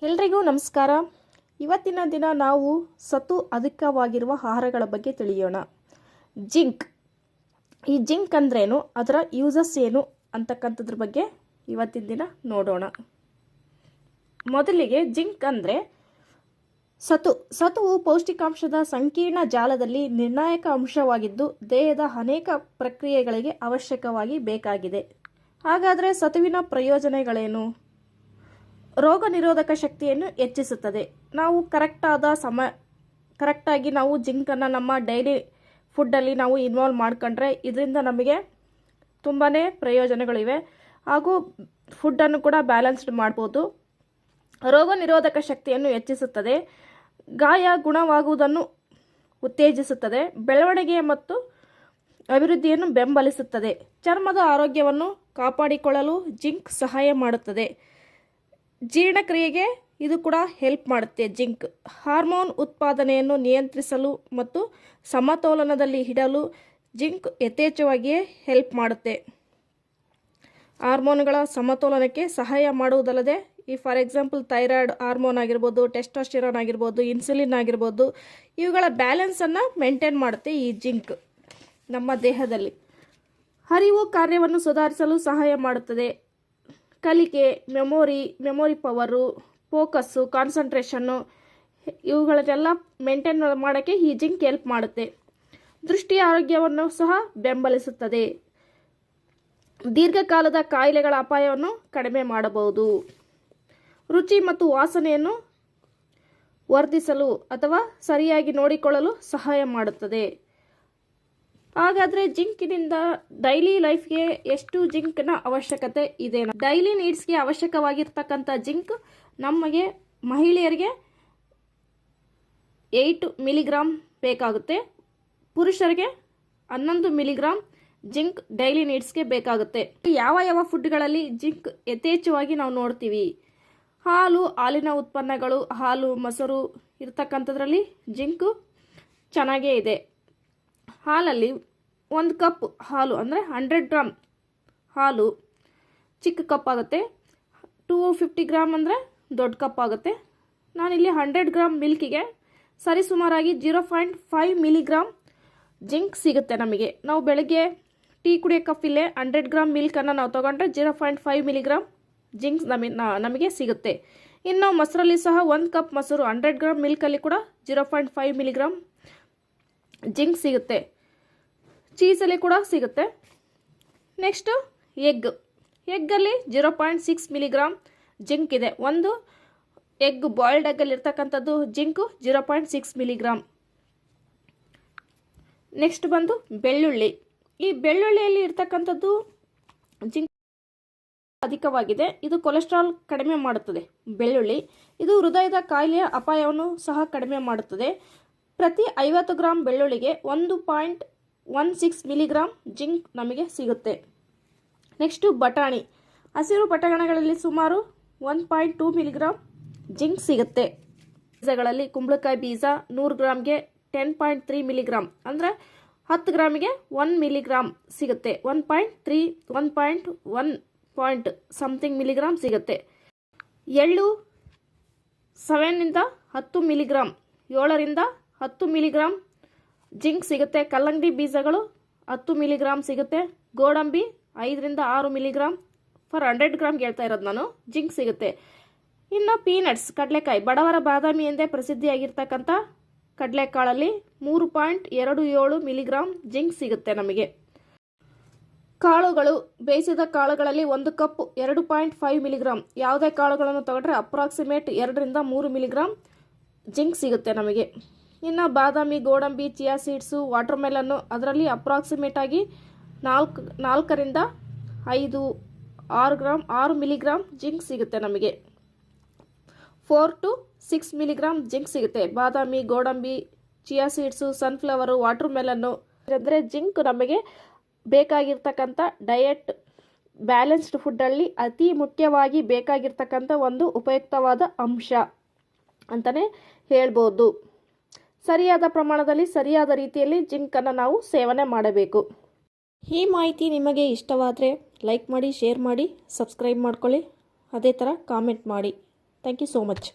ಎಲ್ರಿಗೂ ನಮಸ್ಕಾರ. ಇವತ್ತಿನ ದಿನ ನಾವು ಸತು ಅಧಿಕವಾಗಿರುವ ಆಹಾರಗಳ ಬಗ್ಗೆ ತಿಳಿಯೋಣ. ಜಿಂಕ್. ಈ ಜಿಂಕ್ ಅಂದ್ರೇನು, ಅದರ ಯೂಸಸ್ ಏನು ಅಂತಕ್ಕಂಥದ್ರ ಬಗ್ಗೆ ಇವತ್ತಿನ ದಿನ ನೋಡೋಣ. ಮೊದಲಿಗೆ ಜಿಂಕ್ ಅಂದರೆ ಸತುವು ಪೌಷ್ಟಿಕಾಂಶದ ಸಂಕೀರ್ಣ ಜಾಲದಲ್ಲಿ ನಿರ್ಣಾಯಕ ಅಂಶವಾಗಿದ್ದು ದೇಹದ ಅನೇಕ ಪ್ರಕ್ರಿಯೆಗಳಿಗೆ ಅವಶ್ಯಕವಾಗಿ ಬೇಕಾಗಿದೆ. ಹಾಗಾದರೆ ಸತುವಿನ ಪ್ರಯೋಜನಗಳೇನು? ರೋಗ ನಿರೋಧಕ ಶಕ್ತಿಯನ್ನು ಹೆಚ್ಚಿಸುತ್ತದೆ. ನಾವು ಕರೆಕ್ಟಾಗಿ ನಾವು ಜಿಂಕನ್ನು ನಮ್ಮ ಡೈಲಿ ಫುಡ್ಡಲ್ಲಿ ನಾವು ಇನ್ವಾಲ್ವ್ ಮಾಡ್ಕೊಂಡ್ರೆ ಇದರಿಂದ ನಮಗೆ ತುಂಬಾ ಪ್ರಯೋಜನಗಳಿವೆ. ಹಾಗೂ ಫುಡ್ಡನ್ನು ಕೂಡ ಬ್ಯಾಲೆನ್ಸ್ಡ್ ಮಾಡ್ಬೋದು. ರೋಗ ನಿರೋಧಕ ಶಕ್ತಿಯನ್ನು ಹೆಚ್ಚಿಸುತ್ತದೆ. ಗಾಯ ಗುಣವಾಗುವುದನ್ನು ಉತ್ತೇಜಿಸುತ್ತದೆ. ಬೆಳವಣಿಗೆ ಮತ್ತು ಅಭಿವೃದ್ಧಿಯನ್ನು ಬೆಂಬಲಿಸುತ್ತದೆ. ಚರ್ಮದ ಆರೋಗ್ಯವನ್ನು ಕಾಪಾಡಿಕೊಳ್ಳಲು ಜಿಂಕ್ ಸಹಾಯ ಮಾಡುತ್ತದೆ. ಜೀರ್ಣಕ್ರಿಯೆಗೆ ಇದು ಕೂಡ ಹೆಲ್ಪ್ ಮಾಡುತ್ತೆ. ಜಿಂಕ್ ಹಾರ್ಮೋನ್ ಉತ್ಪಾದನೆಯನ್ನು ನಿಯಂತ್ರಿಸಲು ಮತ್ತು ಸಮತೋಲನದಲ್ಲಿ ಇಡಲು ಜಿಂಕ್ ಯಥೇಚ್ಛವಾಗಿ ಹೆಲ್ಪ್ ಮಾಡುತ್ತೆ. ಹಾರ್ಮೋನ್ಗಳ ಸಮತೋಲನಕ್ಕೆ ಸಹಾಯ ಮಾಡುವುದಲ್ಲದೆ ಫಾರ್ ಎಕ್ಸಾಂಪಲ್ ಥೈರಾಯ್ಡ್ ಹಾರ್ಮೋನ್ ಆಗಿರ್ಬೋದು, ಟೆಸ್ಟೋಸ್ಟೆರಾನ್ ಆಗಿರ್ಬೋದು, ಇನ್ಸುಲಿನ್ ಆಗಿರ್ಬೋದು, ಇವುಗಳ ಬ್ಯಾಲೆನ್ಸನ್ನು ಮೇಂಟೈನ್ ಮಾಡುತ್ತೆ ಈ ಜಿಂಕ್ ನಮ್ಮ ದೇಹದಲ್ಲಿ. ಅರಿವು ಕಾರ್ಯವನ್ನು ಸುಧಾರಿಸಲು ಸಹಾಯ ಮಾಡುತ್ತದೆ. ಕಲಿಕೆ, ಮೆಮೊರಿ ಪವರು, ಫೋಕಸ್ಸು, ಕಾನ್ಸಂಟ್ರೇಷನ್ನು ಇವುಗಳನ್ನೆಲ್ಲ ಮೇಂಟೈನ್ ಮಾಡೋಕ್ಕೆ ಈ ಜಿಂಕ್ ಹೆಲ್ಪ್ ಮಾಡುತ್ತೆ. ದೃಷ್ಟಿಯ ಆರೋಗ್ಯವನ್ನು ಸಹ ಬೆಂಬಲಿಸುತ್ತದೆ. ದೀರ್ಘಕಾಲದ ಕಾಯಿಲೆಗಳ ಅಪಾಯವನ್ನು ಕಡಿಮೆ ಮಾಡಬಹುದು. ರುಚಿ ಮತ್ತು ವಾಸನೆಯನ್ನು ವರ್ಧಿಸಲು ಅಥವಾ ಸರಿಯಾಗಿ ನೋಡಿಕೊಳ್ಳಲು ಸಹಾಯ ಮಾಡುತ್ತದೆ. ಹಾಗಾದರೆ ಜಿಂಕಿನಿಂದ ಡೈಲಿ ಲೈಫ್ಗೆ ಎಷ್ಟು ಜಿಂಕ್ನ ಅವಶ್ಯಕತೆ ಇದೆ? ಡೈಲಿ ನೀಡ್ಸ್ಗೆ ಅವಶ್ಯಕವಾಗಿರ್ತಕ್ಕಂಥ ಜಿಂಕ್ ನಮಗೆ ಮಹಿಳೆಯರಿಗೆ 8 ಮಿಲಿಗ್ರಾಮ್ ಬೇಕಾಗುತ್ತೆ. ಪುರುಷರಿಗೆ 11 ಮಿಲಿಗ್ರಾಮ್ ಜಿಂಕ್ ಡೈಲಿ ನೀಡ್ಸ್ಗೆ ಬೇಕಾಗುತ್ತೆ. ಯಾವ ಫುಡ್ಗಳಲ್ಲಿ ಜಿಂಕ್ ಯಥೇಚ್ಛವಾಗಿ ನಾವು ನೋಡ್ತೀವಿ? ಹಾಲು, ಹಾಲಿನ ಉತ್ಪನ್ನಗಳು, ಹಾಲು, ಮೊಸರು ಇರ್ತಕ್ಕಂಥದ್ರಲ್ಲಿ ಜಿಂಕು ಚೆನ್ನಾಗೇ ಇದೆ. ಹಾಲಲ್ಲಿ 1 ಕಪ್ ಹಾಲು ಅಂದರೆ 100 ಗ್ರಾಮ್ ಹಾಲು ಚಿಕ್ಕ ಕಪ್ ಆಗುತ್ತೆ. 250 ಗ್ರಾಮ್ ಅಂದರೆ ದೊಡ್ಡ ಕಪ್ ಆಗುತ್ತೆ. ನಾನಿಲ್ಲಿ 100 ಗ್ರಾಮ್ ಮಿಲ್ಕಿಗೆ ಸರಿಸುಮಾರಾಗಿ 0.5 ಮಿಲಿಗ್ರಾಮ್ ಜಿಂಕ್ ಸಿಗುತ್ತೆ ನಮಗೆ. ನಾವು ಬೆಳಗ್ಗೆ ಟೀ ಕುಡಿಯೋ ಕಪ್ಪಿಲ್ಲೇ 100 ಗ್ರಾಮ್ ಮಿಲ್ಕನ್ನು ನಾವು ತೊಗೊಂಡ್ರೆ 0.5 ಮಿಲಿಗ್ರಾಮ್ ಜಿಂಕ್ ನಮಗೆ ಸಿಗುತ್ತೆ. ಇನ್ನು ಮೊಸರಲ್ಲಿ ಸಹ 1 ಕಪ್ ಮೊಸರು 100 ಗ್ರಾಮ್ ಮಿಲ್ಕಲ್ಲಿ ಕೂಡ 0.5 ಮಿಲಿಗ್ರಾಮ್ ಜಿಂಕ್ ಸಿಗುತ್ತೆ. ಚೀಸಲ್ಲಿ ಕೂಡ ಸಿಗುತ್ತೆ. ನೆಕ್ಸ್ಟು ಎಗ್ಗಲ್ಲಿ 0.6 ಮಿಲಿಗ್ರಾಮ್ ಜಿಂಕ್ ಇದೆ. ಒಂದು ಎಗ್, ಬಾಯ್ಲ್ಡ್ ಎಗ್ಗಲ್ಲಿ ಇರ್ತಕ್ಕಂಥದ್ದು ಜಿಂಕು 0.6 ಮಿಲಿಗ್ರಾಮ್. ನೆಕ್ಸ್ಟ್ ಬಂದು ಬೆಳ್ಳುಳ್ಳಿ. ಈ ಬೆಳ್ಳುಳ್ಳಿಯಲ್ಲಿ ಇರ್ತಕ್ಕಂಥದ್ದು ಜಿಂಕ್ ಅಧಿಕವಾಗಿದೆ. ಇದು ಕೊಲೆಸ್ಟ್ರಾಲ್ ಕಡಿಮೆ ಮಾಡುತ್ತದೆ. ಬೆಳ್ಳುಳ್ಳಿ ಇದು ಹೃದಯದ ಕಾಯಿಲೆಯ ಅಪಾಯವನ್ನು ಸಹ ಕಡಿಮೆ ಮಾಡುತ್ತದೆ. ಪ್ರತಿ 50 ಗ್ರಾಮ್ ಬೆಳ್ಳುಳ್ಳಿಗೆ 1.16 ಮಿಲಿಗ್ರಾಮ್ ಜಿಂಕ್ ನಮಗೆ ಸಿಗುತ್ತೆ. ನೆಕ್ಸ್ಟು ಬಟಾಣಿ. ಹಸಿರು ಬಟಾಣಿಗಳಲ್ಲಿ ಸುಮಾರು 1.2 ಮಿಲಿಗ್ರಾಮ್ ಜಿಂಕ್ ಸಿಗುತ್ತೆ. ಬೀಜಗಳಲ್ಲಿ ಕುಂಬಳಕಾಯಿ ಬೀಜ 100 ಗ್ರಾಮ್ಗೆ 10.3 ಮಿಲಿಗ್ರಾಮ್ ಅಂದರೆ 10 ಗ್ರಾಮಿಗೆ 1 ಮಿಲಿಗ್ರಾಮ್ ಸಿಗುತ್ತೆ. 1.1 ಸಮಥಿಂಗ್ ಮಿಲಿಗ್ರಾಮ್ ಸಿಗುತ್ತೆ. ಎಳ್ಳು 7ರಿಂದ 10 ಮಿಲಿಗ್ರಾಮ್, 7ರಿಂದ 10 ಮಿಲಿಗ್ರಾಮ್ ಜಿಂಕ್ ಸಿಗುತ್ತೆ. ಕಲ್ಲಂಗಡಿ ಬೀಜಗಳು 10 ಮಿಲಿಗ್ರಾಮ್ ಸಿಗುತ್ತೆ. ಗೋಡಂಬಿ 5ರಿಂದ 6 ಮಿಲಿಗ್ರಾಮ್ ಫಾರ್ 100 ಗ್ರಾಮ್ಗೆ ಹೇಳ್ತಾ ಇರೋದು ನಾನು, ಜಿಂಕ್ ಸಿಗುತ್ತೆ. ಇನ್ನು ಪೀನಟ್ಸ್, ಕಡಲೆಕಾಯಿ, ಬಡವರ ಬಾದಾಮಿ ಎಂದೇ ಪ್ರಸಿದ್ಧಿಯಾಗಿರ್ತಕ್ಕಂಥ ಕಡಲೆಕಾಳಲ್ಲಿ 3.27 ಮಿಲಿಗ್ರಾಮ್ ಜಿಂಕ್ ಸಿಗುತ್ತೆ ನಮಗೆ. ಕಾಳುಗಳು, ಬೇಯಿಸಿದ ಕಾಳುಗಳಲ್ಲಿ 1 ಕಪ್ 2.5 ಮಿಲಿಗ್ರಾಮ್. ಯಾವುದೇ ಕಾಳುಗಳನ್ನು ತಗೊಂಡ್ರೆ ಅಪ್ರಾಕ್ಸಿಮೇಟ್ 2ರಿಂದ 3 ಮಿಲಿಗ್ರಾಮ್ ಜಿಂಕ್ ಸಿಗುತ್ತೆ ನಮಗೆ. ಇನ್ನು ಬಾದಾಮಿ, ಗೋಡಂಬಿ, ಚಿಯಾ ಸೀಡ್ಸು, ವಾಟರ್ ಮೆಲನ್ನು ಅದರಲ್ಲಿ ಅಪ್ರಾಕ್ಸಿಮೇಟ್ ಆಗಿ 4ರಿಂದ 6 ಮಿಲಿಗ್ರಾಮ್ ಜಿಂಕ್ ಸಿಗುತ್ತೆ ನಮಗೆ. 4 to 6 ಮಿಲಿಗ್ರಾಮ್ ಜಿಂಕ್ ಸಿಗುತ್ತೆ. ಬಾದಾಮಿ, ಗೋಡಂಬಿ, ಚಿಯಾ ಸೀಡ್ಸು, ಸನ್ಫ್ಲವರು, ವಾಟರ್ ಮೆಲನ್ನು ಅಂದರೆ ಜಿಂಕ್ ನಮಗೆ ಬೇಕಾಗಿರ್ತಕ್ಕಂಥ ಡಯಟ್ ಬ್ಯಾಲೆನ್ಸ್ಡ್ ಫುಡ್ಡಲ್ಲಿ ಅತಿ ಮುಖ್ಯವಾಗಿ ಬೇಕಾಗಿರ್ತಕ್ಕಂಥ ಒಂದು ಉಪಯುಕ್ತವಾದ ಅಂಶ ಅಂತಲೇ ಹೇಳ್ಬೋದು. ಸರಿಯಾದ ಪ್ರಮಾಣದಲ್ಲಿ ಸರಿಯಾದ ರೀತಿಯಲ್ಲಿ ಜಿಂಕನ್ನು ನಾವು ಸೇವನೆ ಮಾಡಬೇಕು. ಈ ಮಾಹಿತಿ ನಿಮಗೆ ಇಷ್ಟವಾದರೆ ಲೈಕ್ ಮಾಡಿ, ಶೇರ್ ಮಾಡಿ, ಸಬ್ಸ್ಕ್ರೈಬ್ ಮಾಡ್ಕೊಳ್ಳಿ. ಅದೇ ಥರ ಕಾಮೆಂಟ್ ಮಾಡಿ. Thank you so much.